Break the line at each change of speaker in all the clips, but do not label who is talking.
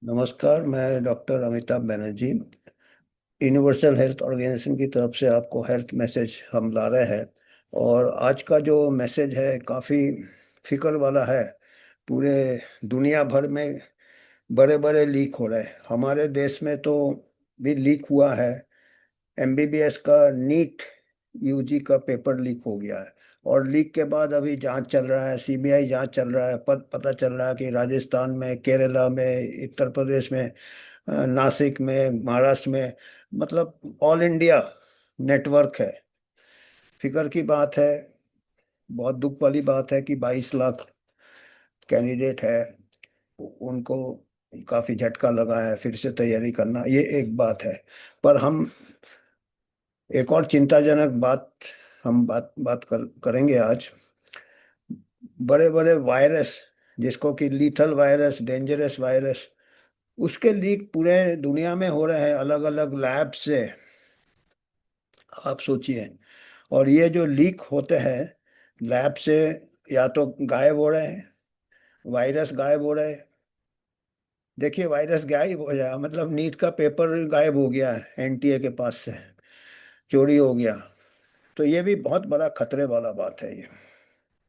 नमस्कार। मैं doctor Amitabh Banerjee universal health organisation की तरफ से आपको हेल्थ मैसेज हम ला रहे हैं। और आज का जो मैसेज है काफ़ी फिक्र वाला है। पूरे दुनिया भर में बड़े बड़े लीक हो रहे हैं। हमारे देश में तो भी लीक हुआ है। एमबीबीएस का नीट यूजी का पेपर लीक हो गया है। और लीक के बाद अभी जांच चल रहा है, सीबीआई जांच चल रहा है। पर पता चल रहा है कि राजस्थान में, केरला में, उत्तर प्रदेश में, नासिक में, महाराष्ट्र में, मतलब ऑल इंडिया नेटवर्क है। फिकर की बात है। बहुत दुख वाली बात है कि 22 लाख कैंडिडेट है, उनको काफी झटका लगा है। फिर से तैयारी करना ये एक बात है। पर हम एक और चिंताजनक बात, हम बात करेंगे आज। बड़े बड़े वायरस, जिसको कि लीथल वायरस, डेंजरस वायरस, उसके लीक पूरे दुनिया में हो रहे हैं अलग अलग लैब से। आप सोचिए। और ये जो लीक होते हैं लैब से, या तो गायब हो रहे हैं, वायरस गायब हो रहे हैं। देखिए, वायरस गायब हो जाए मतलब नीट का पेपर गायब हो गया है एनटीए के पास से, चोरी हो गया। तो ये भी बहुत बड़ा खतरे वाला बात है। ये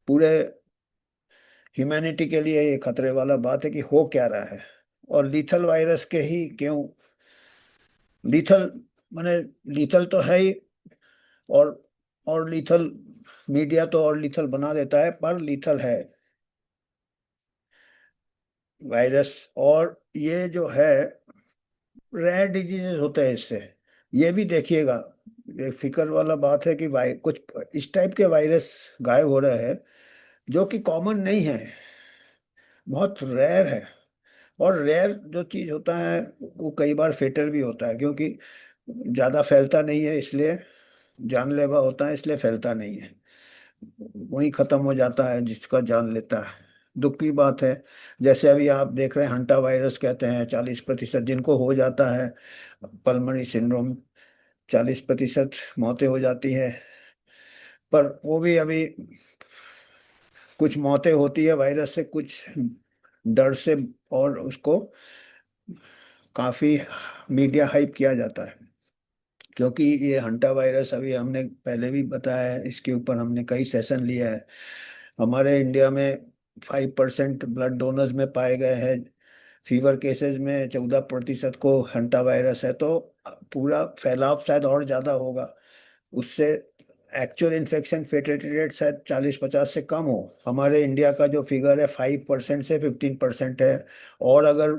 पूरे ह्यूमैनिटी के लिए ये खतरे वाला बात है कि हो क्या रहा है। और लीथल वायरस के ही क्यों लीथल, माने लीथल तो है ही। और लीथल, मीडिया तो और लीथल बना देता है, पर लीथल है वायरस। और ये जो है रेयर डिजीजेस होते हैं इससे। ये भी देखिएगा, एक फिक्र वाला बात है कि कुछ इस टाइप के वायरस गायब हो रहे हैं जो कि कॉमन नहीं है, बहुत रेयर है। और रेयर जो चीज होता है वो कई बार फेटल भी होता है, क्योंकि ज्यादा फैलता नहीं है, इसलिए जानलेवा होता है, इसलिए फैलता नहीं है। वही खत्म हो जाता है जिसका जान लेता है। दुख की बात है। जैसे अभी आप देख रहे हैं, हंटा वायरस कहते हैं 40% जिनको हो जाता है पल्मोनरी सिंड्रोम, 40% मौतें हो जाती है। पर वो भी अभी कुछ मौतें होती है वायरस से, कुछ डर से। और उसको काफी मीडिया हाइप किया जाता है, क्योंकि ये हंटा वायरस, अभी हमने पहले भी बताया है, इसके ऊपर हमने कई सेशन लिया है। हमारे इंडिया में 5% ब्लड डोनर्स में पाए गए हैं। फीवर केसेस में 14% को हंटा वायरस है। तो पूरा फैलाव शायद और ज़्यादा होगा उससे। एक्चुअल इन्फेक्शन फेटेलिटी रेट शायद 40-50 से कम हो। हमारे इंडिया का जो फिगर है 5% से 15% है। और अगर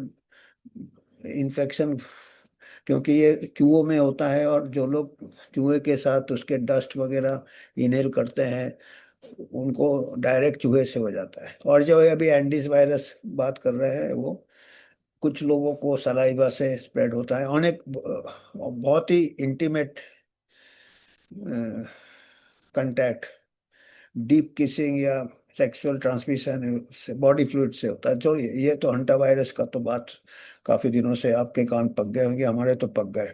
इन्फेक्शन, क्योंकि ये चूहों में होता है, और जो लोग चूहे के साथ उसके डस्ट वगैरह इनहेल करते हैं उनको डायरेक्ट चूहे से हो जाता है। और जो अभी एंडीज वायरस बात कर रहे हैं, वो कुछ लोगों को सलाइवा से स्प्रेड होता है। अनेक बहुत ही इंटीमेट कांटेक्ट, डीप किसिंग या सेक्सुअल ट्रांसमिशन से, बॉडी फ्लूइड से होता है। जो ये तो हंटा वायरस का तो बात काफी दिनों से आपके कान पक गए होंगे, हमारे तो पक गए।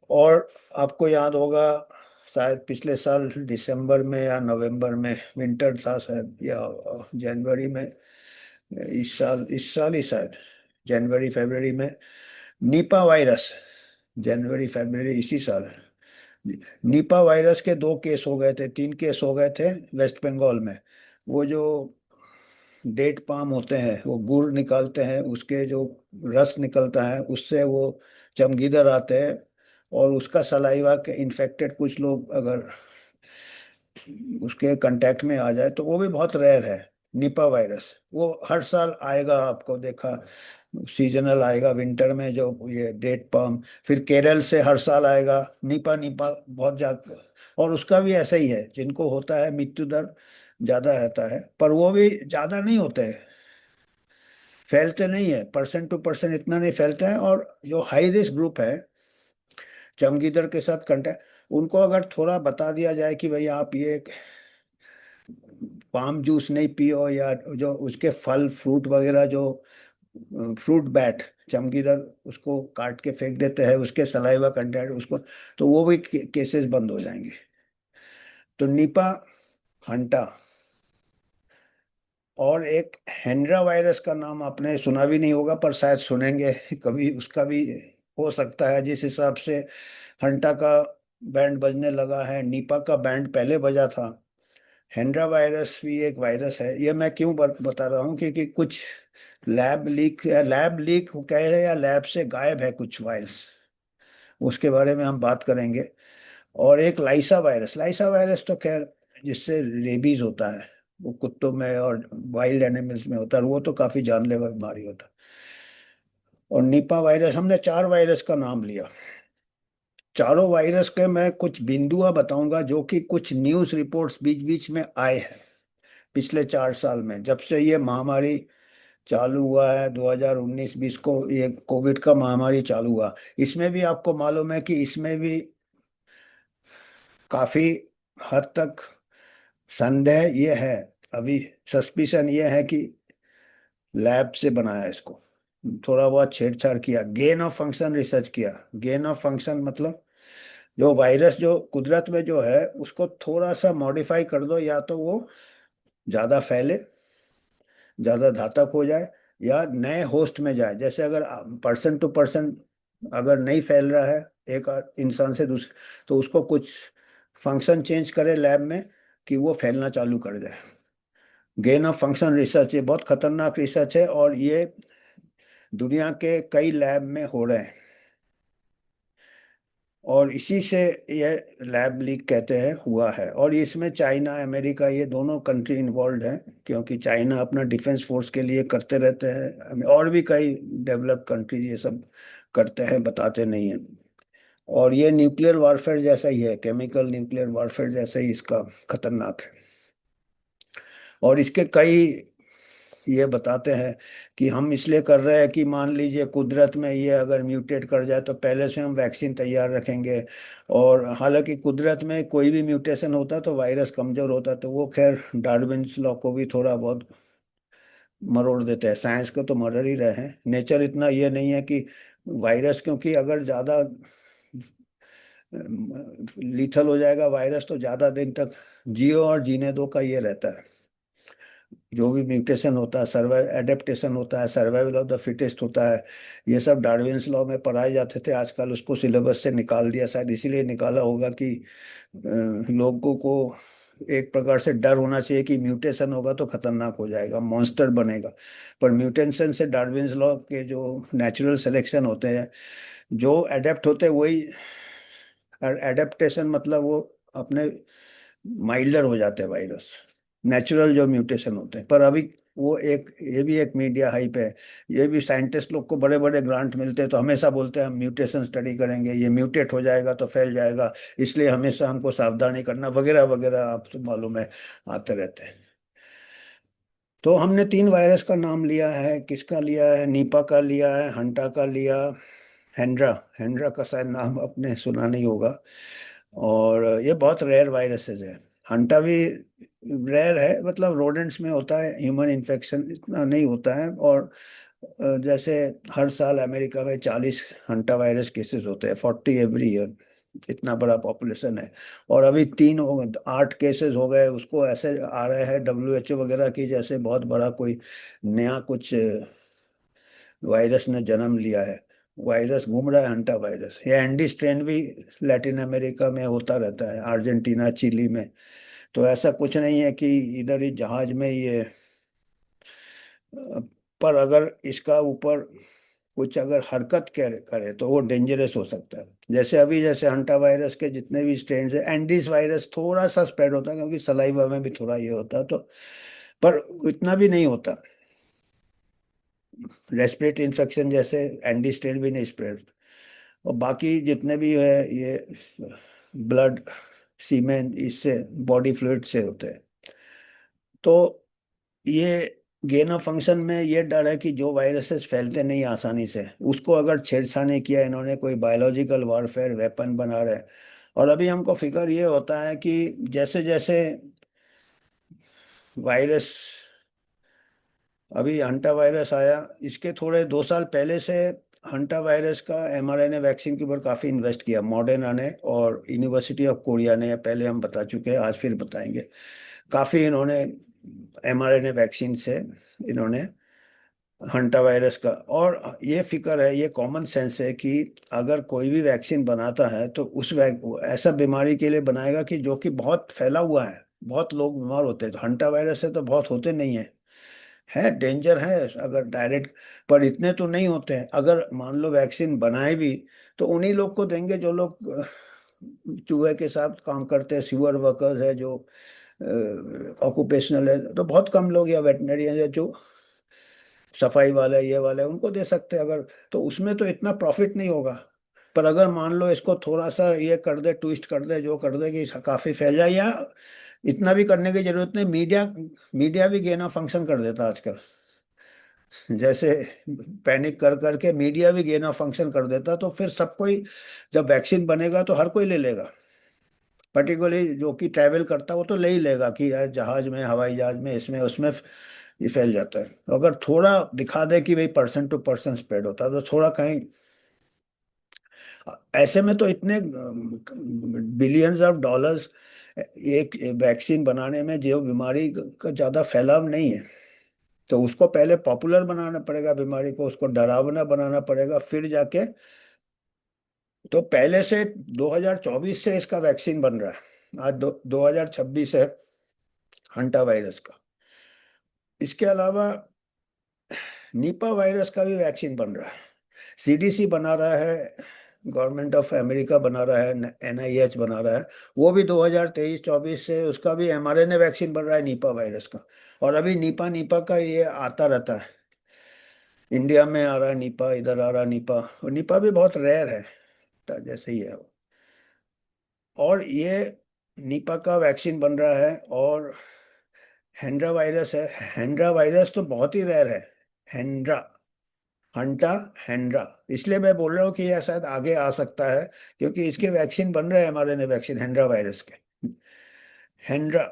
और आपको याद होगा, शायद पिछले साल दिसंबर में या नवंबर में, विंटर था शायद, या जनवरी में, इस साल ही शायद जनवरी फरवरी में नीपा वायरस, जनवरी फरवरी इसी साल नीपा वायरस के 2 केस हो गए थे, 3 केस हो गए थे वेस्ट बंगाल में। वो जो डेट पाम होते हैं, वो गुड़ निकालते हैं, उसके जो रस निकलता है उससे वो चमगीदड़ आते हैं। और उसका सलाइवा के इन्फेक्टेड कुछ लोग अगर उसके कांटेक्ट में आ जाए तो वो भी बहुत रेयर है। निपा वायरस वो हर साल आएगा, आपको देखा, सीजनल आएगा विंटर में जो ये डेट पाम। फिर केरल से हर साल आएगा निपा, निपा बहुत ज्यादा। और उसका भी ऐसा ही है, जिनको होता है मृत्यु दर ज्यादा रहता है, पर वो भी ज्यादा नहीं होते हैं, फैलते नहीं है, परसेंट टू परसेंट इतना नहीं फैलते हैं। और जो हाई रिस्क ग्रुप है, चमगीदड़ के साथ कंटेक्ट, उनको अगर थोड़ा बता दिया जाए कि भाई आप ये पाम जूस नहीं पियो, या जो उसके फल फ्रूट वगैरह, जो फ्रूट बैट, चमगीदड़ उसको काट के फेंक देते हैं, उसके सलाइवा कंटेंट उसको, तो वो भी केसेस बंद हो जाएंगे। तो निपा, हंटा, और एक हेंड्रा वायरस का नाम आपने सुना भी नहीं होगा, पर शायद सुनेंगे कभी, उसका भी हो सकता है। जिस हिसाब से हंटा का बैंड बजने लगा है, नीपा का बैंड पहले बजा था, हेंड्रा वायरस भी एक वायरस है। ये मैं क्यों बता रहा हूँ, क्योंकि कुछ लैब लीक कह रहे हैं या लैब से गायब है कुछ वायरस, उसके बारे में हम बात करेंगे। और एक लाइसा वायरस तो खैर जिससे रेबीज होता है, वो कुत्तों में और वाइल्ड एनिमल्स में होता है, वो तो काफी जानलेवा बीमारी होता है। और निपा वायरस, हमने 4 वायरस का नाम लिया। चारों वायरस के मैं कुछ बिंदुआ बताऊंगा जो कि कुछ न्यूज़ रिपोर्ट्स बीच बीच में आए हैं पिछले 4 साल में, जब से ये महामारी चालू हुआ है 2019-20 को, ये कोविड का महामारी चालू हुआ। इसमें भी आपको मालूम है कि इसमें भी काफी हद तक संदेह ये है, अभी सस्पिशन ये है कि लैब से बनाया इसको, थोड़ा बहुत छेड़छाड़ किया, गेन ऑफ फंक्शन रिसर्च किया। गेन ऑफ फंक्शन मतलब जो वायरस जो कुदरत में जो है उसको थोड़ा सा मॉडिफाई कर दो, या तो वो ज्यादा फैले, ज्यादा घातक हो जाए, या नए होस्ट में जाए। जैसे अगर पर्सन टू पर्सन अगर नहीं फैल रहा है एक इंसान से दूसरे, तो उसको कुछ फंक्शन चेंज करे लैब में कि वो फैलना चालू कर जाए। गेन ऑफ फंक्शन रिसर्च ये बहुत खतरनाक रिसर्च है, और ये दुनिया के कई लैब में हो रहे हैं। और इसी से ये लैब लीक कहते हैं हुआ है। और इसमें चाइना अमेरिका ये दोनों कंट्री इन्वॉल्व हैं, क्योंकि चाइना अपना डिफेंस फोर्स के लिए करते रहते हैं, और भी कई डेवलप्ड कंट्री ये सब करते हैं, बताते नहीं हैं। और ये न्यूक्लियर वारफेयर जैसा ही है, केमिकल न्यूक्लियर वारफेयर जैसा ही इसका खतरनाक है। और इसके कई ये बताते हैं कि हम इसलिए कर रहे हैं कि मान लीजिए कुदरत में ये अगर म्यूटेट कर जाए तो पहले से हम वैक्सीन तैयार रखेंगे। और हालांकि कुदरत में कोई भी म्यूटेशन होता तो वायरस कमजोर होता, तो वो खैर डार्विन्स लॉ को भी थोड़ा बहुत मरोड़ देते हैं। साइंस को तो मरोड़ ही रहे हैं, नेचर इतना ये नहीं है कि वायरस, क्योंकि अगर ज़्यादा लीथल हो जाएगा वायरस तो ज़्यादा दिन तक जियो और जीने दो का ये रहता है। जो भी म्यूटेशन होता है, सर्वाइव एडेप्टेशन होता है, सर्वाइवल ऑफ द फिटेस्ट होता है, ये सब डार्विन्स लॉ में पढ़ाए जाते थे। आजकल उसको सिलेबस से निकाल दिया, शायद इसीलिए निकाला होगा कि लोगों को एक प्रकार से डर होना चाहिए कि म्यूटेशन होगा तो खतरनाक हो जाएगा, मॉन्स्टर बनेगा। पर म्यूटेशन से डार्विन्स लॉ के जो नेचुरल सिलेक्शन होते हैं, जो एडेप्ट होते हैं वही, एडेप्टेशन मतलब वो अपने माइल्डर हो जाते हैं वायरस, नेचुरल जो म्यूटेशन होते हैं। पर अभी वो एक, ये भी एक मीडिया हाइप है। ये भी साइंटिस्ट लोग को बड़े बड़े ग्रांट मिलते हैं तो हमेशा बोलते हैं हम म्यूटेशन स्टडी करेंगे, ये म्यूटेट हो जाएगा तो फैल जाएगा, इसलिए हमेशा हमको सावधानी करना वगैरह वगैरह, आप तो मालूम है आते रहते हैं। तो हमने 3 वायरस का नाम लिया है, किसका लिया है? नीपा का लिया है, हंटा का लिया, हेंड्रा। हेंड्रा का शायद नाम आपने सुना नहीं होगा। और ये बहुत रेयर वायरसेस है। हंटा भी रेयर है, मतलब रोडेंट्स में होता है, ह्यूमन इन्फेक्शन इतना नहीं होता है। और जैसे हर साल अमेरिका में 40 हंटा वायरस केसेस होते हैं, 40 एवरी ईयर, इतना बड़ा पॉपुलेशन है। और अभी 8 केसेस हो गए, उसको ऐसे आ रहे हैं WHO वगैरह की जैसे बहुत बड़ा कोई नया कुछ वायरस ने जन्म लिया है। वायरस घूम रहा है हंटा वायरस। ये एंडी स्ट्रेन भी लैटिन अमेरिका में होता रहता है, अर्जेंटीना चिली में। तो ऐसा कुछ नहीं है कि इधर ही जहाज में ये पर अगर इसका ऊपर कुछ अगर हरकत करे तो वो डेंजरस हो सकता है। जैसे अभी जैसे हंटा वायरस के जितने भी स्ट्रेन है, एंडीज वायरस थोड़ा सा स्प्रेड होता है क्योंकि सलाइवा में भी थोड़ा ये होता है, तो पर इतना भी नहीं होता। रेस्पिरेटरी इन्फेक्शन जैसे एंडी स्ट्रेन भी नहीं स्प्रेड। और बाकी जितने भी है ये ब्लड, सीमेन, इससे बॉडी फ्लूइड से होते हैं। तो ये गेन ऑफ फंक्शन में ये डर है कि जो वायरसेस फैलते नहीं आसानी से, उसको अगर छेड़छाड़ किया इन्होंने, कोई बायोलॉजिकल वॉरफेयर वेपन बना रहे। और अभी हमको फिक्र ये होता है कि जैसे जैसे वायरस, अभी हंटा वायरस आया, इसके थोड़े 2 साल पहले से हंटा वायरस का mRNA वैक्सीन के ऊपर काफ़ी इन्वेस्ट किया मॉडर्ना ने और यूनिवर्सिटी ऑफ कोरिया ने। पहले हम बता चुके हैं, आज फिर बताएंगे। काफ़ी इन्होंने mRNA वैक्सीन से इन्होंने हंटा वायरस का। और ये फिक्र है, ये कॉमन सेंस है कि अगर कोई भी वैक्सीन बनाता है तो ऐसा बीमारी के लिए बनाएगा कि जो कि बहुत फैला हुआ है, बहुत लोग बीमार होते हैं। तो हंटा वायरस से तो बहुत होते नहीं है डेंजर है अगर डायरेक्ट, पर इतने तो नहीं होते हैं। अगर मान लो वैक्सीन बनाए भी तो उन्हीं लोग को देंगे जो लोग चूहे के साथ काम करते हैं, सीवर वर्कर्स है, जो ऑक्यूपेशनल है। तो बहुत कम लोग या वेटनरियन है जो सफाई वाले ये वाले उनको दे सकते हैं। अगर तो उसमें तो इतना प्रॉफिट नहीं होगा। पर अगर मान लो इसको थोड़ा सा ये कर दे, ट्विस्ट कर दे, जो कर दे कि काफी फैल जाए, या इतना भी करने की जरूरत नहीं, मीडिया मीडिया भी गेन ऑफ फंक्शन कर देता आजकल। जैसे पैनिक कर करके मीडिया भी गेन ऑफ फंक्शन कर देता, तो फिर सब कोई, जब वैक्सीन बनेगा तो हर कोई ले लेगा। पर्टिकुलरली जो कि ट्रैवल करता है वो तो ले ही लेगा कि यार जहाज में, हवाई जहाज में, इसमें उसमें ये फैल जाता है। तो अगर थोड़ा दिखा दे कि भाई पर्सन टू पर्सन स्प्रेड होता है तो थोड़ा कहीं, ऐसे में तो इतने बिलियंस ऑफ डॉलर्स एक वैक्सीन बनाने में, जो बीमारी का ज्यादा फैलाव नहीं है, तो उसको पहले पॉपुलर बनाना पड़ेगा, बीमारी को उसको डरावना बनाना पड़ेगा, फिर जाके। तो पहले से 2024 से इसका वैक्सीन बन रहा है, आज 2026 है हंटा वायरस का। इसके अलावा निपा वायरस का भी वैक्सीन बन रहा है, सीडीसी बना रहा है, गवर्नमेंट ऑफ अमेरिका बना रहा है, एनआईएच बना रहा है। वो भी 2023-24 से उसका भी एमआरएनए वैक्सीन बन रहा है निपा वायरस का। और अभी निपा निपा का ये आता रहता है, इंडिया में आ रहा है निपा, इधर आ रहा है निपा। और निपा भी बहुत रेयर है, तो जैसे ही है वो। और ये निपा का वैक्सीन बन रहा है। और हेंड्रा वायरस है, हेंड्रा वायरस तो बहुत ही रेयर है। Hendra, hanta, Hendra. इसलिए मैं बोल रहा हूँ कि यह शायद आगे आ सकता है, क्योंकि इसके वैक्सीन बन रहे हैं हमारे ने, वैक्सीन हेंड्रा वायरस के। हेंड्रा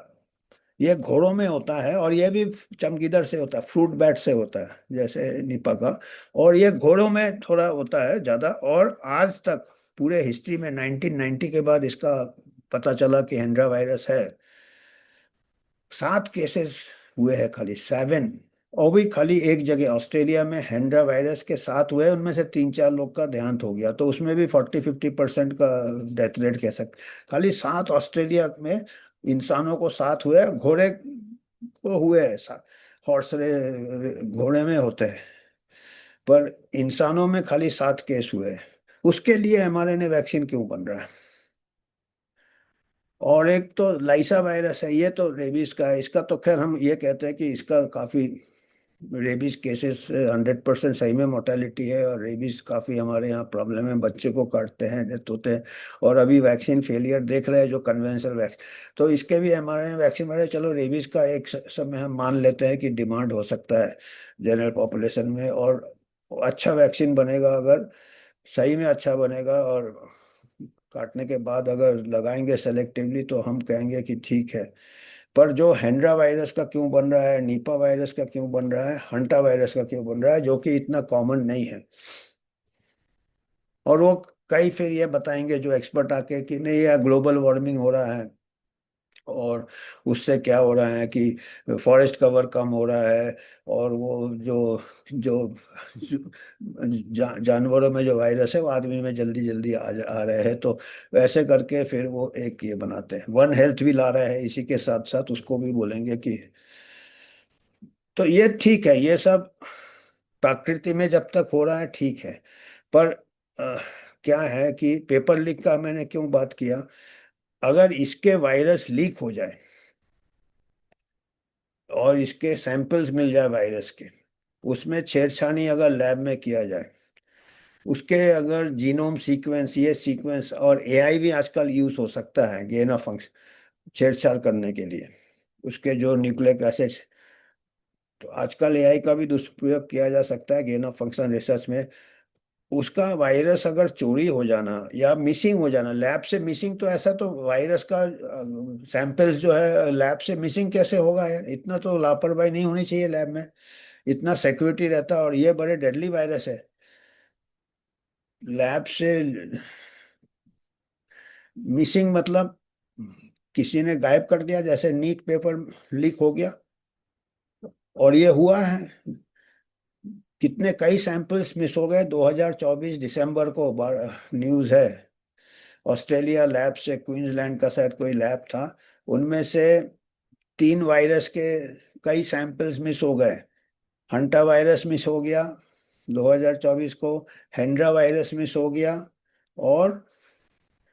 ये घोड़ों में होता है, और ये भी चमगीदड़ से होता है, फ्रूट बैट से होता है जैसे निपा का। और ये घोड़ों में थोड़ा होता है ज्यादा। और आज तक पूरे हिस्ट्री में 1990 के बाद इसका पता चला कि हेंड्रा वायरस है, 7 केसेस हुए हैं, खाली 7। और भी खाली एक जगह ऑस्ट्रेलिया में हेंड्रा वायरस के 7 हुए, उनमें से 3-4 लोग का देहांत हो गया, तो उसमें भी 40-50% का डेथ रेट कह सकते। खाली 7 ऑस्ट्रेलिया में इंसानों को 7 हुए, घोड़े को हुए हैं 7। हॉर्स घोड़े में होते हैं, पर इंसानों में खाली 7 केस हुए हैं। उसके लिए एमआरएनए वैक्सीन क्यों बन रहा है? और एक तो लाइसा वायरस है, ये तो रेबीज का है। इसका तो खैर हम ये कहते हैं कि इसका काफी, रेबीज केसेस 100% सही में मोर्टेलिटी है, और रेबीज काफी हमारे यहाँ प्रॉब्लम है, बच्चे को काटते हैं, डेथ होते हैं। और अभी वैक्सीन फेलियर देख रहे हैं जो कन्वेंशनल वैक्सीन, तो इसके भी हमारे वैक्सीन बने। चलो रेबीज का एक समय हम मान लेते हैं कि डिमांड हो सकता है जनरल पॉपुलेशन में, और अच्छा वैक्सीन बनेगा अगर, सही में अच्छा बनेगा, और काटने के बाद अगर लगाएंगे सेलेक्टिवली तो हम कहेंगे कि ठीक है। पर जो हेंड्रा वायरस का क्यों बन रहा है, निपा वायरस का क्यों बन रहा है, हंटा वायरस का क्यों बन रहा है, जो कि इतना कॉमन नहीं है? और वो कई फिर ये बताएंगे जो एक्सपर्ट आके कि नहीं, यह ग्लोबल वार्मिंग हो रहा है, और उससे क्या हो रहा है कि फॉरेस्ट कवर कम हो रहा है, और वो जो जो जानवरों में जो वायरस है वो आदमी में जल्दी जल्दी आ रहे हैं। तो वैसे करके फिर वो एक ये बनाते हैं, वन हेल्थ भी ला रहे हैं इसी के साथ साथ, उसको भी बोलेंगे कि। तो ये ठीक है, ये सब प्रकृति में जब तक हो रहा है ठीक है। पर अ, क्या है कि पेपर लीक का मैंने क्यों बात किया, अगर इसके वायरस लीक हो जाए और इसके सैंपल्स मिल जाए वायरस के, उसमें छेड़छानी अगर लैब में किया जाए, उसके अगर जीनोम सीक्वेंस, ये सीक्वेंस, और एआई भी आजकल यूज हो सकता है गेन ऑफ फंक्शन छेड़छाड़ करने के लिए, उसके जो न्यूक्लिक एसिड्स। तो आजकल एआई का भी दुष्प्रयोग किया जा सकता है गेन ऑफ फंक्शन रिसर्च में। उसका वायरस अगर चोरी हो जाना या मिसिंग हो जाना लैब से, मिसिंग तो ऐसा तो वायरस का सैंपल्स जो है लैब से मिसिंग कैसे होगा यार? इतना तो लापरवाही नहीं होनी चाहिए लैब में, इतना सिक्योरिटी रहता है, और ये बड़े डेडली वायरस है। लैब से मिसिंग मतलब किसी ने गायब कर दिया, जैसे नीट पेपर लीक हो गया, और ये हुआ है। कितने कई सैंपल्स मिस हो गए 2024 दिसंबर को, न्यूज़ है। ऑस्ट्रेलिया लैब से, क्वींसलैंड का शायद कोई लैब था, उनमें से 3 वायरस के कई सैंपल्स मिस हो गए। हंटा वायरस मिस हो गया 2024 को, हेंड्रा वायरस मिस हो गया, और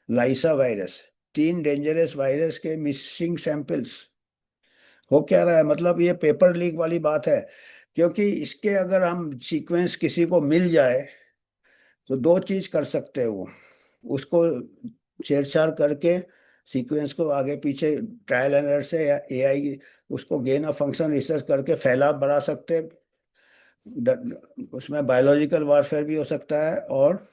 लाइसा वायरस। 3 डेंजरस वायरस के मिसिंग सैंपल्स। हो क्या रहा है, मतलब ये पेपर लीक वाली बात है। क्योंकि इसके अगर हम सीक्वेंस किसी को मिल जाए तो दो चीज कर सकते हैं वो, उसको छेड़छाड़ करके सीक्वेंस को आगे पीछे ट्रायल एंड एरर से या एआई उसको गेन ऑफ फंक्शन रिसर्च करके फैलाव बढ़ा सकते हैं। उसमें बायोलॉजिकल वारफेयर भी हो सकता है, और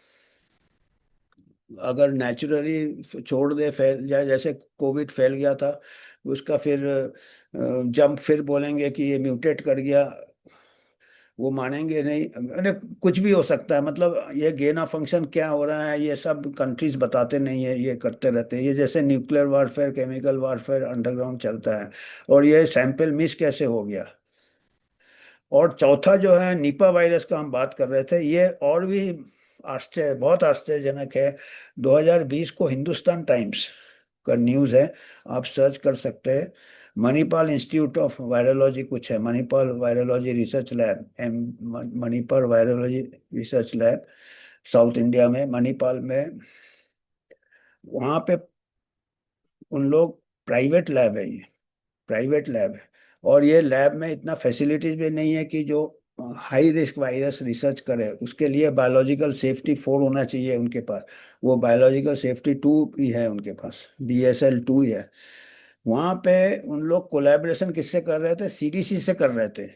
अगर नेचुरली छोड़ दे फैल जाए, जैसे कोविड फैल गया था, उसका फिर जंप फिर बोलेंगे कि ये म्यूटेट कर गया, वो मानेंगे नहीं। अरे कुछ भी हो सकता है, मतलब ये गेन ऑफ फंक्शन क्या हो रहा है ये सब कंट्रीज बताते नहीं है, ये करते रहते हैं। ये जैसे nuclear warfare, chemical warfare underground चलता है। और ये सैंपल मिस कैसे हो गया। और चौथा जो है निपा वायरस का हम बात कर रहे थे, ये और भी आश्चर्य, बहुत आश्चर्यजनक है। 2020 को हिंदुस्तान टाइम्स का न्यूज़ है, आप सर्च कर सकते हैं। मणिपाल इंस्टीट्यूट ऑफ वायरोलॉजी कुछ है, Manipal virology research lab, M Manipal virology research lab, south India में मणिपाल में। वहाँ पे उन लोग, प्राइवेट लैब है ये, प्राइवेट लैब है। और ये लैब में इतना फैसिलिटीज भी नहीं है कि जो हाई रिस्क वायरस रिसर्च करे। उसके लिए बायोलॉजिकल सेफ्टी 4 होना चाहिए उनके पास। वो बायोलॉजिकल सेफ्टी 2 ही है उनके पास, BSL 2 ही है। वहाँ पे उन लोग कोलैबोरेशन किससे कर रहे थे, CDC से कर रहे थे,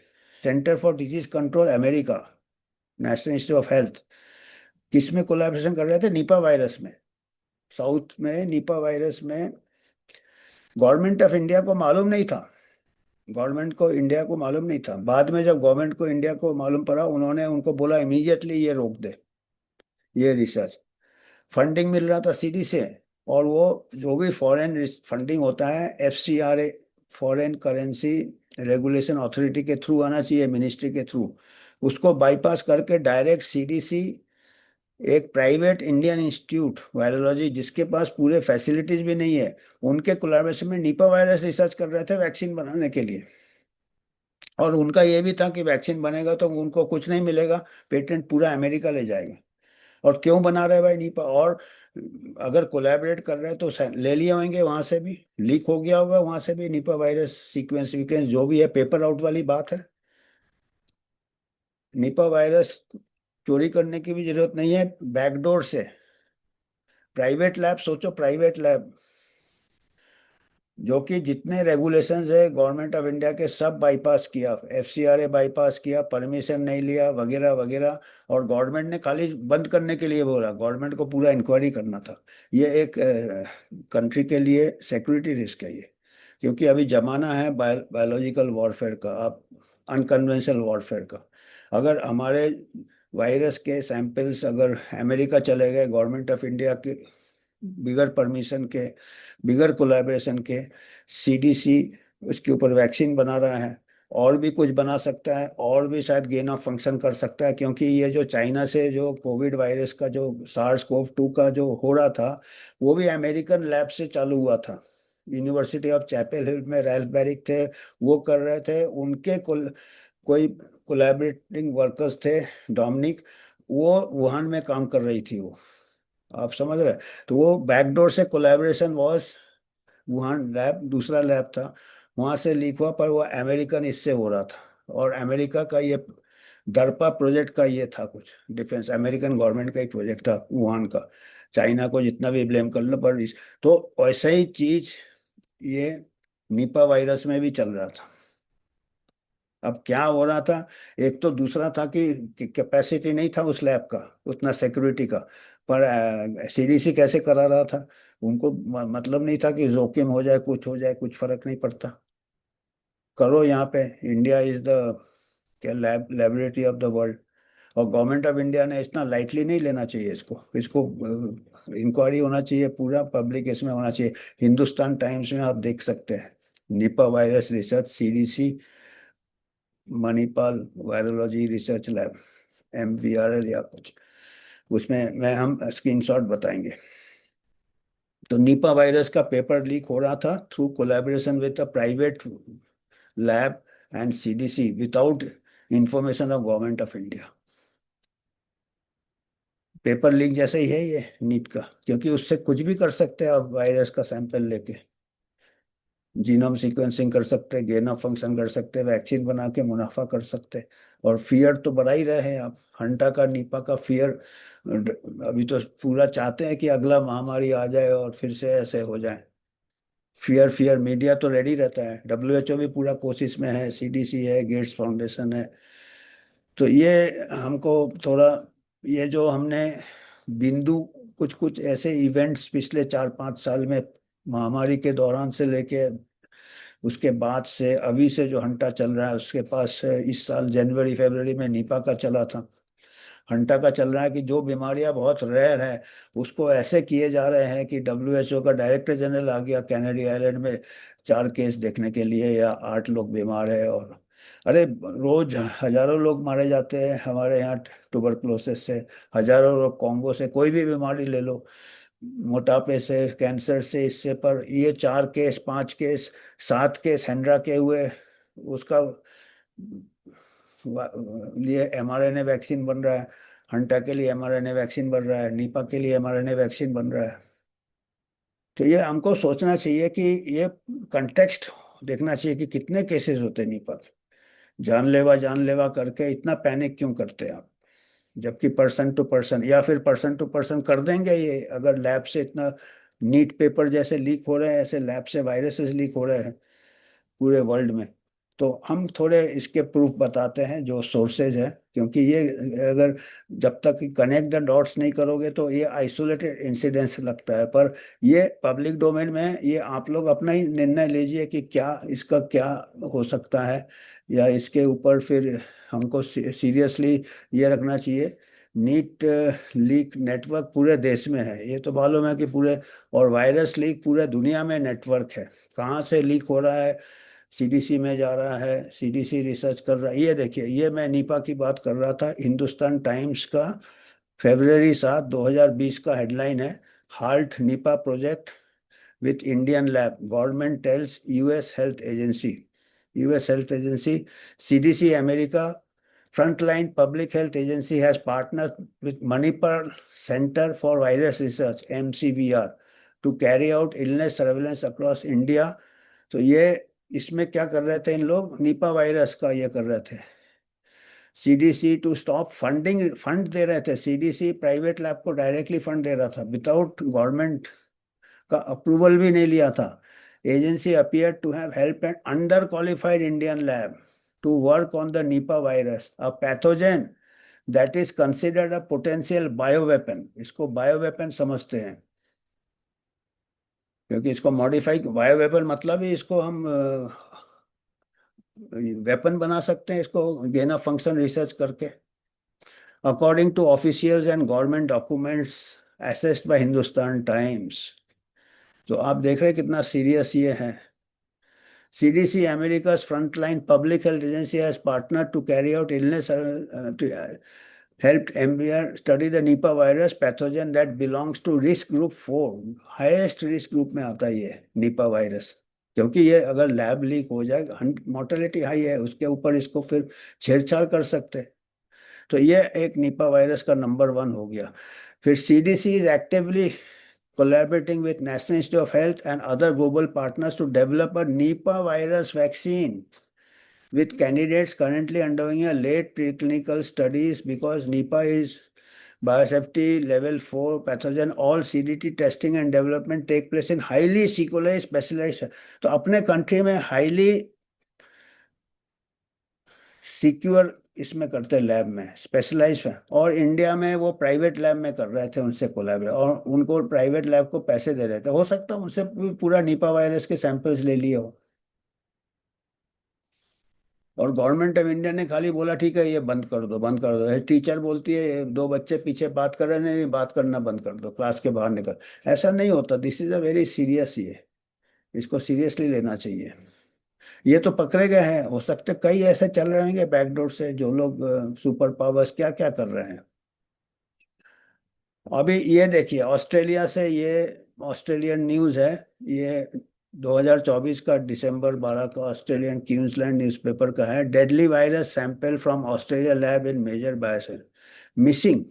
centre for disease control America, national institute of health. किस में कोलैबोरेशन कर रहे थे, निपा वायरस में। साउथ में निपा वायरस में गवर्नमेंट ऑफ इंडिया को मालूम नहीं था। गवर्नमेंट को इंडिया को मालूम नहीं था। बाद में जब गवर्नमेंट को इंडिया को मालूम पड़ा, उन्होंने उनको बोला इमीडिएटली ये रोक दे, ये रिसर्च। फंडिंग मिल रहा था सीडी से। और वो जो भी फॉरेन फंडिंग होता है, FCRA, foreign currency regulation authority के थ्रू आना चाहिए, मिनिस्ट्री के थ्रू। उसको बाईपास करके डायरेक्ट CDC, एक प्राइवेट इंडियन इंस्टीट्यूट वायरोलॉजी जिसके पास पूरे फैसिलिटीज भी नहीं है, उनके कोलैबोरेशन में निपा वायरस रिसर्च कर रहे थे वैक्सीन बनाने के लिए। और उनका ये भी था कि वैक्सीन बनेगा तो उनको कुछ नहीं मिलेगा, पेटेंट पूरा अमेरिका ले जाएगा। और क्यों बना रहे भाई नहीं और अगर कोलैबोरेट कर रहे हैं तो ले लिए होंगे वहां से भी, लीक हो गया होगा वहां से भी निपा वायरस सीक्वेंस विक्वेंस जो भी है, पेपर आउट वाली बात है। निपा वायरस चोरी करने की भी जरूरत नहीं है, बैकडोर से। प्राइवेट लैब सोचो, प्राइवेट लैब जो कि जितने रेगुलेशंस है गवर्नमेंट ऑफ इंडिया के सब बाईपास किया, FCRA बाईपास किया, परमिशन नहीं लिया, वगैरह वगैरह। और गवर्नमेंट ने खाली बंद करने के लिए बोला, गवर्नमेंट को पूरा इंक्वायरी करना था। ये एक कंट्री के लिए सिक्योरिटी रिस्क है ये। क्योंकि अभी जमाना है बायोलॉजिकल वॉरफेयर का, आप अनकन्वेंशनल वॉरफेयर का। अगर हमारे वायरस के सैंपल्स अगर अमेरिका चले गए गवर्नमेंट ऑफ इंडिया के बिगर परमिशन के, बिगर कोलैबोरेशन के, CDC उसके ऊपर वैक्सीन बना रहा है, और भी कुछ बना सकता है, और भी शायद गेन ऑफ फंक्शन कर सकता है। क्योंकि ये जो चाइना से जो कोविड वायरस का जो SARS-CoV-2 का जो हो रहा था, वो भी अमेरिकन लैब से चालू हुआ था। यूनिवर्सिटी ऑफ चैपल हिल में रैल्फ बैरिक थे, वो कर रहे थे। उनके कोई कोलैबोरेटिंग वर्कर्स थे, डोमिनिक, वो वुहान में काम कर रही थी वो, आप समझ रहे हैं? तो वो बैकडोर से कोलैबोरेशन वॉज, वुहान लैब दूसरा लैब था, वहां से लीक हुआ, पर वो अमेरिकन इससे हो रहा था। और अमेरिका का ये दरपा प्रोजेक्ट का ये था कुछ, डिफेंस अमेरिकन गवर्नमेंट का एक प्रोजेक्ट था वुहान का। चाइना को जितना भी ब्लेम कर लो, पर तो ऐसा ही चीज ये निपा वायरस में भी चल रहा था। अब क्या हो रहा था, एक तो दूसरा था कि कैपेसिटी नहीं था उस लैब का, उतना सिक्योरिटी का। पर CDC कैसे करा रहा था, उनको मतलब नहीं था कि जोखिम हो जाए, कुछ हो जाए, कुछ फर्क नहीं पड़ता, करो यहाँ पे। इंडिया इज द क्या लेबोरेटरी ऑफ द वर्ल्ड। और गवर्नमेंट ऑफ इंडिया ने इतना लाइटली नहीं लेना चाहिए इसको, इसको इंक्वायरी होना चाहिए, पूरा पब्लिक इसमें होना चाहिए। हिंदुस्तान टाइम्स में आप देख सकते हैं, Nipah virus research, CDC Manipal virology research lab, MVRL या कुछ, उसमें मैं हम स्क्रीनशॉट बताएंगे। तो निपा वायरस का पेपर लीक हो रहा था through collaboration with a private lab and CDC without information of government of India. Paper leak जैसे ही है ये नीट का, क्योंकि उससे कुछ भी कर सकते हैं आप, वायरस का सैंपल लेके जीनोम सीक्वेंसिंग कर सकते हैं, गेन ऑफ फंक्शन कर सकते हैं, वैक्सीन बना के मुनाफा कर सकते हैं। और फियर तो बढ़ा ही रहे हैं आप, हंटा का निपा का फियर। अभी तो पूरा चाहते हैं कि अगला महामारी आ जाए और फिर से ऐसे हो जाए। फियर फियर मीडिया तो रेडी रहता है, WHO भी पूरा कोशिश में है, CDC है, गेट्स फाउंडेशन है। तो ये हमको थोड़ा, ये जो हमने बिंदु, कुछ कुछ ऐसे इवेंट्स पिछले 4-5 साल में, महामारी के दौरान से लेके उसके बाद से अभी से जो हंटा चल रहा है, उसके पास इस साल जनवरी फरवरी में निपा का चला था। हंटा का चल रहा है कि जो बीमारियां बहुत रेयर है उसको ऐसे किए जा रहे हैं कि WHO का डायरेक्टर जनरल आ गया कैनेडी आइलैंड में 4 केस देखने के लिए, या 8 लोग बीमार है। और अरे रोज हजारों लोग मारे जाते हैं हमारे यहाँ ट्यूबरकुलोसिस से, हजारों लोग कॉन्गो से, कोई भी बीमारी ले लो, मोटापे से, कैंसर से, इससे, पर ये 4 केस, 5 केस, 7 केस हेंड्रा के हुए। उसका लिए mRNA वैक्सीन बन रहा है, हंटा के लिए mRNA वैक्सीन बन रहा है, निपा के लिए mRNA वैक्सीन बन रहा है। तो ये हमको सोचना चाहिए कि ये कंटेक्स्ट देखना चाहिए कि कितने केसेस होते हैं निपा के। जानलेवा जानलेवा करके इतना पैनिक क्यों करते हैं आप, जबकि पर्सन टू पर्सन, या फिर पर्सन टू पर्सन कर देंगे ये, अगर लैब से इतना नीट पेपर जैसे लीक हो रहे हैं, ऐसे लैब से वायरसेस लीक हो रहे हैं पूरे वर्ल्ड में। तो हम थोड़े इसके प्रूफ बताते हैं जो सोर्सेज है, क्योंकि ये अगर जब तक कनेक्ट द डॉट्स नहीं करोगे तो ये आइसोलेटेड इंसिडेंस लगता है। पर ये पब्लिक डोमेन में है, ये आप लोग अपना ही निर्णय लीजिए कि क्या इसका क्या हो सकता है, या इसके ऊपर फिर हमको सीरियसली ये रखना चाहिए। नीट लीक नेटवर्क पूरे देश में है, ये तो मालूम है कि पूरे, और वायरस लीक पूरे दुनिया में नेटवर्क है। कहाँ से लीक हो रहा है, CDC में जा रहा है, CDC रिसर्च कर रहा है। ये देखिए, ये मैं निपा की बात कर रहा था, हिंदुस्तान टाइम्स का February 7 2020 का हेडलाइन है, halt Nipah project with Indian lab, government tells US health agency. US health agency, CDC America, frontline public health agency has partner with Manipal centre for virus research MCVR to carry out illness surveillance across India. तो ये, इसमें क्या कर रहे थे इन लोग, Nipah virus का ये कर रहे थे। CDC to stop funding, fund दे रहे थे, CDC प्राइवेट लैब को डायरेक्टली फंड दे रहा था विदाउट गवर्नमेंट का अप्रूवल भी नहीं लिया था। Agency appear to have help and under qualified Indian lab to work on the Nipah virus, a pathogen that is considered a potential bioweapon. इसको बायोवेपन समझते हैं, क्योंकि इसको मॉडिफाई, बायोवेपन मतलब ही इसको हम वेपन बना सकते हैं, इसको गेन ऑफ फंक्शन रिसर्च करके, according to officials and government documents assessed by Hindustan Times. तो आप देख रहे हैं कितना सीरियस ये है। CDC, America's frontline public health agency, has partnered to carry out illness helped MBR study the Nipah virus pathogen that belongs to risk group 4, highest risk group में आता है ये Nipah वायरस। क्योंकि ये अगर लैब लीक हो जाए, mortality high है, उसके ऊपर इसको फिर छेड़छाड़ कर सकते हैं। तो ये एक निपा वायरस का नंबर 1 हो गया। फिर CDC is actively collaborating with National Institute of Health and other global partners to develop a Nipah virus vaccine, with candidates currently undergoing a late preclinical studies because Nipah is biosafety level 4 pathogen. All CDT testing and development take place in highly sequelarized specialized। तो अपने country में highly secure इसमें करते lab में, specialise है, और India में वो प्राइवेट लैब में कर रहे थे, उनसे कोलैबोरेट, और उनको प्राइवेट लैब को पैसे दे रहे थे। हो सकता है उनसे भी पूरा निपा वायरस के सैंपल्स ले लिए हो, और गवर्नमेंट ऑफ इंडिया ने खाली बोला ठीक है ये बंद कर दो, बंद कर दो। टीचर बोलती है ये 2 बच्चे पीछे बात कर रहे हैं, नहीं बात करना बंद कर दो, क्लास के बाहर निकल। ऐसा नहीं होता, this is a very serious, ये इसको सीरियसली लेना चाहिए। ये तो पकड़े गए हैं, हो सकते कई ऐसे चल रहे होंगे बैकडोर से, जो लोग सुपर पावर्स क्या क्या कर रहे हैं। अभी ये देखिए ऑस्ट्रेलिया से, ये ऑस्ट्रेलियन न्यूज़ है, ये 2024 का दिसंबर 12 का ऑस्ट्रेलियन क्वींसलैंड न्यूज़पेपर का है। Deadly virus sample from Australia lab in major bias missing.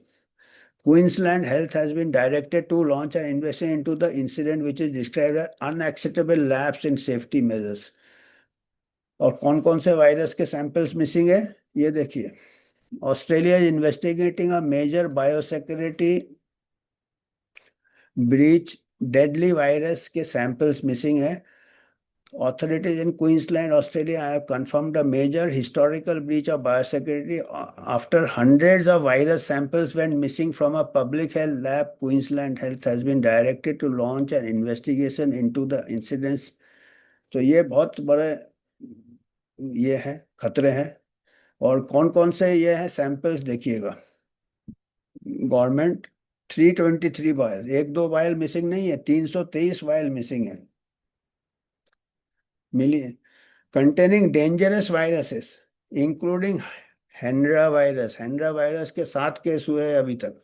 Queensland Health has been directed to launch an investigation into the incident, which is described as unacceptable lapse in safety measures। और कौन कौन से virus के samples missing है, ये देखिए। Australia is investigating a major biosecurity breach, deadly virus के samples missing है। Authorities in Queensland, Australia have confirmed a major historical breach of biosecurity after hundreds of virus samples went missing from a public health lab. Queensland Health has been directed to launch an investigation into the incidents। तो ये बहुत बड़े ये हैं, खतरे हैं। और कौन कौन से ये हैं सैंपल्स देखिएगा। गवर्नमेंट 323 वायल, एक दो वायल मिसिंग नहीं है, 323 वायल मिसिंग है, मिली, containing dangerous viruses including Hendra virus. Hendra virus के 7 केस हुए हैं अभी तक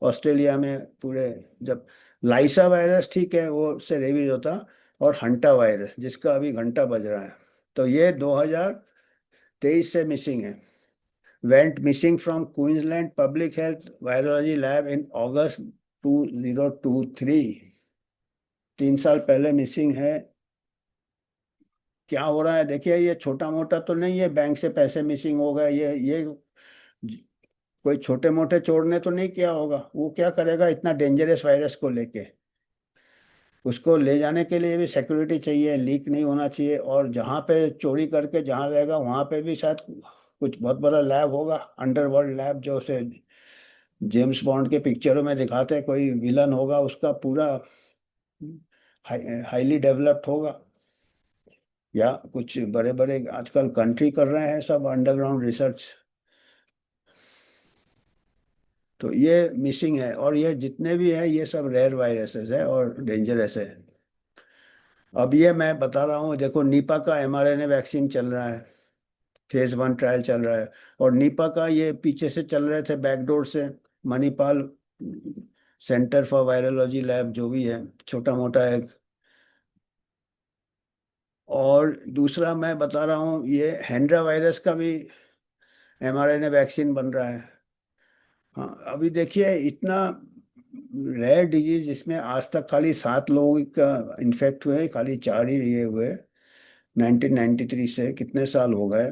ऑस्ट्रेलिया में पूरे। जब लाइसा वायरस ठीक है, वो उससे रेबीज होता, और हंटा वायरस जिसका अभी घंटा बज रहा है, तो ये 2023 से मिसिंग है। Went missing from Queensland public health virology lab in August 2023। 3 साल पहले मिसिंग है। क्या हो रहा है देखिए, ये छोटा मोटा तो नहीं है बैंक से पैसे मिसिंग हो गए, ये कोई छोटे मोटे चोर ने तो नहीं किया होगा। वो क्या करेगा इतना डेंजरस वायरस को लेके। उसको ले जाने के लिए भी सिक्योरिटी चाहिए, लीक नहीं होना चाहिए, और जहाँ पे चोरी करके जहाँ रहेगा वहाँ पे भी शायद कुछ बहुत बड़ा लैब होगा, अंडरवर्ल्ड लैब, जो उसे जेम्स बॉन्ड के पिक्चरों में दिखाते हैं, कोई विलन होगा उसका पूरा हाईली डेवलप्ड होगा। या कुछ बड़े बड़े आजकल कंट्री कर रहे हैं सब अंडरग्राउंड रिसर्च। तो ये मिसिंग है, और ये जितने भी है ये सब रेयर वायरसेस है और डेंजरस है। अब ये मैं बता रहा हूँ, देखो नीपा का mRNA वैक्सीन चल रहा है, फेज 1 ट्रायल चल रहा है। और नीपा का ये पीछे से चल रहे थे बैकडोर से, Manipal centre for virology lab जो भी है, छोटा मोटा एक। और दूसरा मैं बता रहा हूँ, ये हैंड्रा वायरस का भी mRNA वैक्सीन बन रहा है। हाँ अभी देखिए, इतना रेयर डिजीज, इसमें आज तक खाली 7 लोगों का इन्फेक्ट हुए, खाली 4 ही ये हुए। 1993 से कितने साल हो गए,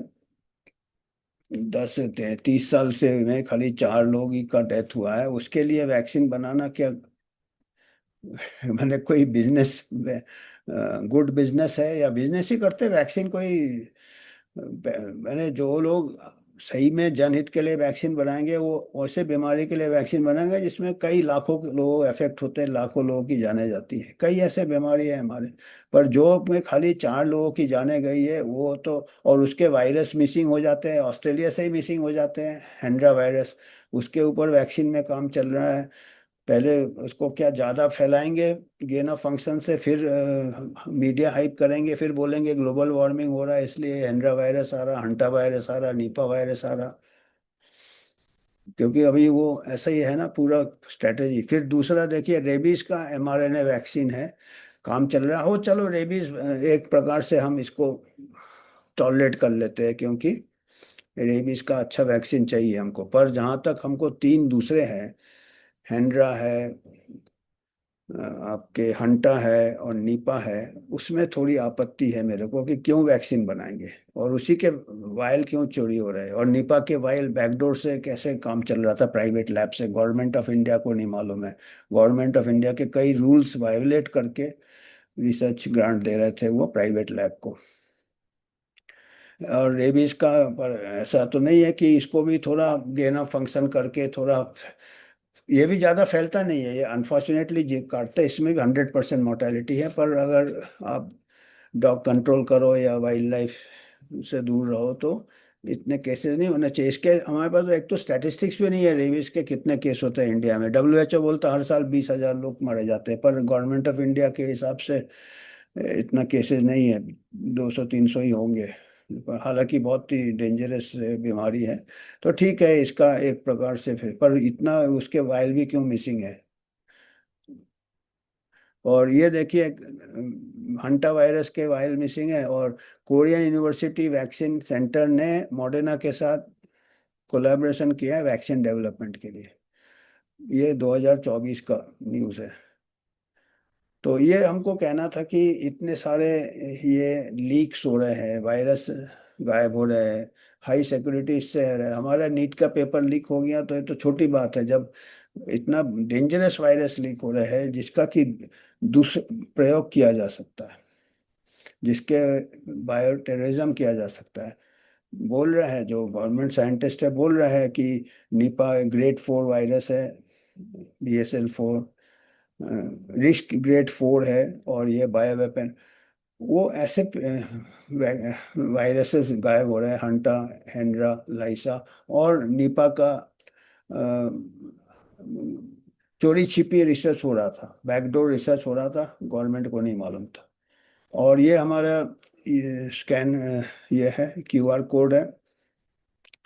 30 साल से में खाली 4 लोग ही का डेथ हुआ है। उसके लिए वैक्सीन बनाना क्या मैंने कोई बिजनेस, गुड बिजनेस है या बिजनेस ही करते वैक्सीन कोई। मैंने जो लोग सही में जनहित के लिए वैक्सीन बनाएंगे, वो वैसे बीमारी के लिए वैक्सीन बनाएंगे जिसमें कई लाखों के लोग अफेक्ट होते हैं, लाखों लोगों की जाने जाती है, कई ऐसे बीमारी है हमारे। पर जो में खाली 4 लोगों की जाने गई है वो तो, और उसके वायरस मिसिंग हो जाते हैं, ऑस्ट्रेलिया से ही मिसिंग हो जाते हैं हेंड्रा वायरस। उसके ऊपर वैक्सीन में काम चल रहा है। पहले उसको क्या ज़्यादा फैलाएंगे गेन ऑफ फंक्शन से, फिर मीडिया हाइप करेंगे, फिर बोलेंगे ग्लोबल वार्मिंग हो रहा है इसलिए हेंड्रा वायरस आ रहा, हंटा वायरस आ रहा, नीपा वायरस आ रहा। क्योंकि अभी वो ऐसा ही है ना पूरा स्ट्रेटेजी। फिर दूसरा देखिए, रेबीज का mRNA वैक्सीन है, काम चल रहा हो, चलो रेबीज एक प्रकार से हम इसको टॉलरेट कर लेते हैं, क्योंकि रेबीज का अच्छा वैक्सीन चाहिए हमको। पर जहाँ तक हमको 3 दूसरे हैं, हेंड्रा है, आपके हंटा है और नीपा है, उसमें थोड़ी आपत्ति है मेरे को कि क्यों वैक्सीन बनाएंगे और उसी के वायल क्यों चोरी हो रहे हैं। और नीपा के वायल बैकडोर से कैसे काम चल रहा था प्राइवेट लैब से, गवर्नमेंट ऑफ इंडिया को नहीं मालूम है। गवर्नमेंट ऑफ इंडिया के कई रूल्स वायोलेट करके रिसर्च ग्रांट दे रहे थे वो प्राइवेट लैब को। और रेबीज का पर ऐसा तो नहीं है कि इसको भी थोड़ा गेन ऑफ फंक्शन करके थोड़ा, ये भी ज़्यादा फैलता नहीं है, ये अनफॉर्चुनेटली जी काटता है, इसमें भी 100% मोर्टेलिटी है। पर अगर आप डॉग कंट्रोल करो या वाइल्ड लाइफ से दूर रहो तो इतने केसेस नहीं होने चाहिए इसके। हमारे पास तो एक तो स्टैटिस्टिक्स भी नहीं है रेबीज के कितने केस होते हैं इंडिया में। WHO बोलता है हर साल 20,000 लोग मारे जाते हैं, पर गवर्नमेंट ऑफ इंडिया के हिसाब से इतना केसेस नहीं है, 200-300 ही होंगे, पर हालांकि बहुत ही डेंजरस बीमारी है। तो ठीक है, इसका एक प्रकार से फिर, पर इतना उसके वायल भी क्यों मिसिंग है। और ये देखिए, हंटा वायरस के वायल मिसिंग है, और कोरियन यूनिवर्सिटी वैक्सीन सेंटर ने मॉडर्ना के साथ कोलैबोरेशन किया है वैक्सीन डेवलपमेंट के लिए। ये 2024 का न्यूज़ है। तो ये हमको कहना था कि इतने सारे ये लीक्स हो रहे हैं, वायरस गायब हो रहे हैं, हाई सिक्योरिटी इससे है रहा है। हमारा नीट का पेपर लीक हो गया तो ये तो छोटी बात है, जब इतना डेंजरस वायरस लीक हो रहा है जिसका कि दुष्प्रयोग किया जा सकता है, जिसके बायो टेररिज्म किया जा सकता है। बोल रहा है जो गवर्नमेंट साइंटिस्ट है, बोल रहा है कि निपा ग्रेड 4 वायरस है, BSL-4 रिस्क ग्रेड 4 है, और ये बायो वेपन, वो ऐसे वायरसेस गायब हो रहे हैं, हंटा, हेंड्रा, लाइसा और निपा का चोरी छिपी रिसर्च हो रहा था, बैकडोर रिसर्च हो रहा था, गवर्नमेंट को नहीं मालूम था। और ये हमारा ये स्कैन, ये है QR कोड है।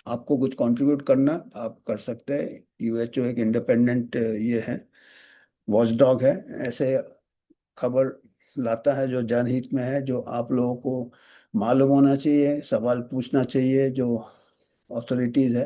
आपको कुछ कंट्रीब्यूट करना आप कर सकते हैं। WHO एक इंडिपेंडेंट ये है, वॉचडॉग है, ऐसे खबर लाता है जो जनहित में है, जो आप लोगों को मालूम होना चाहिए, सवाल पूछना चाहिए जो अथॉरिटीज है।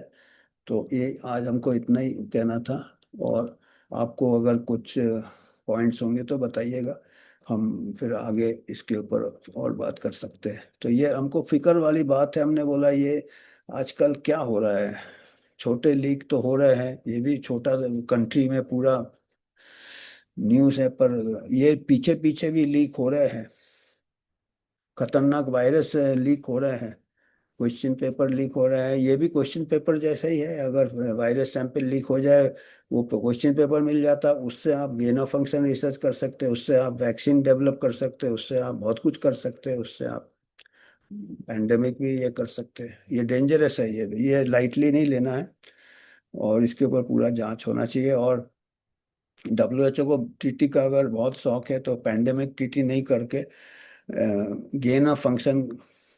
तो ये आज हमको इतना ही कहना था, और आपको अगर कुछ पॉइंट्स होंगे तो बताइएगा, हम फिर आगे इसके ऊपर और बात कर सकते हैं। तो ये हमको फिक्र वाली बात है, हमने बोला ये आजकल क्या हो रहा है, छोटे लीक तो हो रहे हैं, ये भी छोटा कंट्री में पूरा न्यूज़ है, पर ये पीछे पीछे भी लीक हो रहे हैं, खतरनाक वायरस लीक हो रहे हैं, क्वेश्चन पेपर लीक हो रहा है, ये भी क्वेश्चन पेपर जैसा ही है। अगर वायरस सैंपल लीक हो जाए, वो क्वेश्चन पेपर मिल जाता, उससे आप गेन ऑफ फंक्शन रिसर्च कर सकते हैं, उससे आप वैक्सीन डेवलप कर सकते हैं, उससे आप बहुत कुछ कर सकते हैं, उससे आप पैंडेमिक भी ये कर सकते हैं। ये डेंजरस है, ये लाइटली नहीं लेना है, और इसके ऊपर पूरा जांच होना चाहिए। और WHO को टीटी का अगर बहुत शौक है तो पैंडेमिक टीटी नहीं करके गेन ऑफ फंक्शन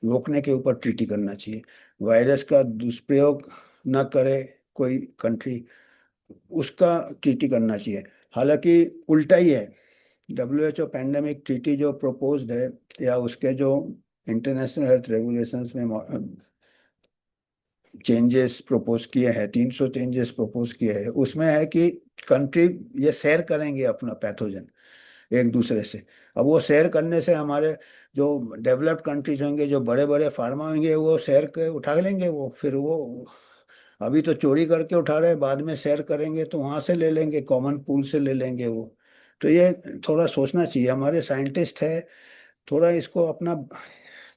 रोकने के ऊपर ट्रीटी करना चाहिए। वायरस का दुष्प्रयोग न करे कोई कंट्री, उसका ट्रीटी करना चाहिए। हालांकि उल्टा ही है, WHO पैंडेमिक ट्रीटी जो प्रपोज्ड है, या उसके जो इंटरनेशनल हेल्थ रेगुलेशंस में चेंजेस प्रपोज किए हैं, 300 चेंजेस प्रपोज किए हैं, उसमें है कि कंट्री ये शेयर करेंगे अपना पैथोजन एक दूसरे से। अब वो शेयर करने से हमारे जो डेवलप्ड कंट्रीज होंगे, जो बड़े बड़े फार्मा होंगे, वो शेयर के उठा लेंगे, वो फिर वो अभी तो चोरी करके उठा रहे हैं, बाद में शेयर करेंगे तो वहां से ले लेंगे, कॉमन पूल से ले लेंगे वो। तो ये थोड़ा सोचना चाहिए, हमारे साइंटिस्ट है, थोड़ा इसको अपना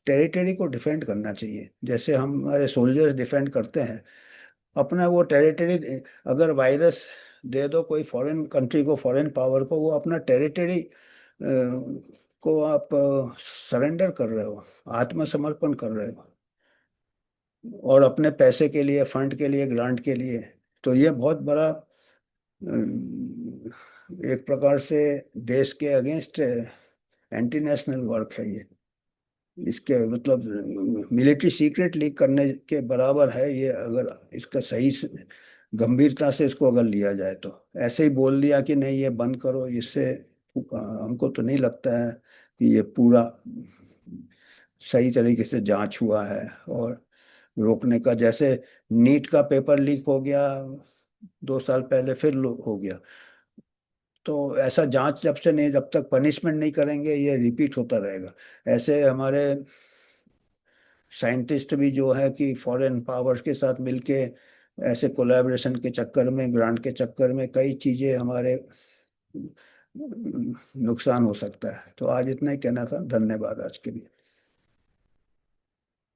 टेरिटरी को डिफेंड करना चाहिए, जैसे हमारे सोल्जर्स डिफेंड करते हैं अपना वो टेरिटरी। अगर वायरस दे दो कोई फॉरेन कंट्री को, फॉरेन पावर को, वो अपना टेरिटरी को आप सरेंडर कर रहे हो, आत्मसमर्पण कर रहे हो, और अपने पैसे के लिए, फंड के लिए, ग्रांट के लिए। तो ये बहुत बड़ा एक प्रकार से देश के अगेंस्ट एंटी नेशनल वर्क है ये। इसके मतलब मिलिट्री सीक्रेट लीक करने के बराबर है ये, अगर इसका सही गंभीरता से इसको अगर लिया जाए तो। ऐसे ही बोल दिया कि नहीं ये बंद करो, इससे हमको तो नहीं लगता है कि ये पूरा सही तरीके से जांच हुआ है। और रोकने का, जैसे नीट का पेपर लीक हो गया 2 साल पहले, फिर हो गया, तो ऐसा जांच जब से नहीं, जब तक पनिशमेंट नहीं करेंगे ये रिपीट होता रहेगा। ऐसे हमारे साइंटिस्ट भी जो है कि फॉरेन पावर्स के साथ मिलके ऐसे कोलैबोरेशन के चक्कर में, ग्रांट के चक्कर में कई चीजें हमारे नुकसान हो सकता है। तो आज इतना ही कहना था, धन्यवाद आज के लिए।